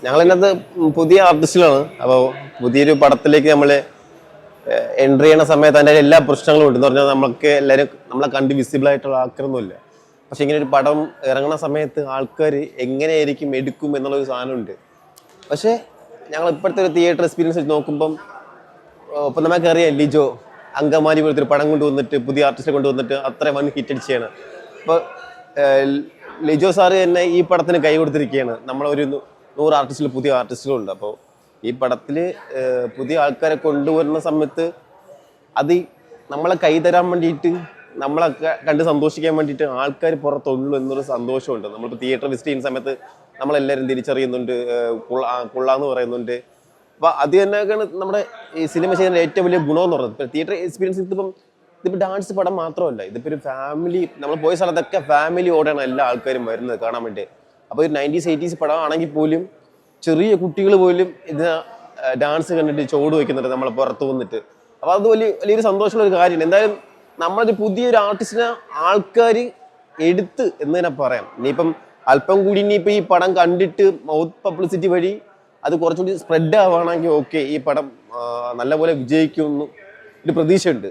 ഞങ്ങൾ ഇതിനകത്ത് പുതിയ ആർട്ടിസ്റ്റുകളാണ്. അപ്പോൾ പുതിയൊരു പടത്തിലേക്ക് നമ്മൾ എൻട്രി ചെയ്യുന്ന സമയത്ത് അതിൻ്റെ എല്ലാ പ്രശ്നങ്ങളും ഉണ്ട്. എന്ന് പറഞ്ഞാൽ നമുക്ക് എല്ലാവരും നമ്മളെ കണ്ട് വിസിബിൾ ആയിട്ടുള്ള ആൾക്കാരൊന്നുമില്ല. പക്ഷെ ഇങ്ങനെ ഒരു പടം ഇറങ്ങുന്ന സമയത്ത് ആൾക്കാർ എങ്ങനെയായിരിക്കും എടുക്കും എന്നുള്ളൊരു സാധനമുണ്ട്. പക്ഷേ ഞങ്ങൾ ഇപ്പോഴത്തെ ഒരു തിയേറ്റർ എക്സ്പീരിയൻസ് വെച്ച് നോക്കുമ്പം ഇപ്പം നമുക്കറിയാം ലിജോ അങ്കമാലി പോലത്തെ ഒരു പടം കൊണ്ടുവന്നിട്ട് പുതിയ ആർട്ടിസ്റ്റിനെ കൊണ്ടുവന്നിട്ട് അത്ര വൻ ഹിറ്റ് അടിക്കുകയാണ്. അപ്പോൾ ലിജോ സാറ് തന്നെ ഈ പടത്തിന് കൈ കൊടുത്തിരിക്കുകയാണ്. നമ്മളൊരു 100 ആർട്ടിസ്റ്റിൽ പുതിയ ആർട്ടിസ്റ്റുകളുണ്ട്. അപ്പോൾ ഈ പടത്തിൽ പുതിയ ആൾക്കാരെ കൊണ്ടുവരുന്ന സമയത്ത് അത് നമ്മളെ കൈ തരാൻ വേണ്ടിയിട്ട് നമ്മളെ കണ്ട് സന്തോഷിക്കാൻ വേണ്ടിയിട്ട് ആൾക്കാർ പുറത്തുള്ളൂ എന്നൊരു സന്തോഷമുണ്ട്. നമ്മളിപ്പോൾ തിയേറ്റർ വിസിറ്റ് ചെയ്യുന്ന സമയത്ത് നമ്മളെല്ലാവരും തിരിച്ചറിയുന്നുണ്ട്, കൊള്ളാന്ന് പറയുന്നുണ്ട്. അപ്പോൾ അത് തന്നെയൊക്കെയാണ് നമ്മുടെ ഈ സിനിമ ചെയ്യുന്ന ഏറ്റവും വലിയ ഗുണമെന്ന് പറയുന്നത്. ഇപ്പോൾ തിയേറ്റർ എക്സ്പീരിയൻസ് ഇതിപ്പോൾ ഡാൻസ് പടം മാത്രമല്ല, ഇതിപ്പോൾ ഒരു ഫാമിലി, നമ്മൾ പോയ സ്ഥലത്തൊക്കെ ഫാമിലിയോടെയാണ് എല്ലാ ആൾക്കാരും വരുന്നത് കാണാൻ വേണ്ടി. അപ്പോൾ ഒരു 90s 80s പടം ആണെങ്കിൽ പോലും ചെറിയ കുട്ടികൾ പോലും ഇതിന് ഡാൻസ് കണ്ടിട്ട് ചോട് വയ്ക്കുന്നുണ്ട് നമ്മളെ പുറത്ത് വന്നിട്ട്. അപ്പോൾ അത് വലിയൊരു സന്തോഷമുള്ള ഒരു കാര്യമാണ്. എന്തായാലും നമ്മളൊരു പുതിയൊരു ആർട്ടിസ്റ്റിനെ ആൾക്കാർ എടുത്ത് എന്ന് തന്നെ പറയാം. ഇനിയിപ്പം അല്പം കൂടി ഇനിയിപ്പോൾ ഈ പടം കണ്ടിട്ട് മൗത്ത് പബ്ലിസിറ്റി വഴി അത് കുറച്ചുകൂടി സ്പ്രെഡ് ആവുകയാണെങ്കിൽ ഓക്കെ, ഈ പടം നല്ലപോലെ വിജയിക്കുമെന്ന് ഒരു പ്രതീക്ഷയുണ്ട്.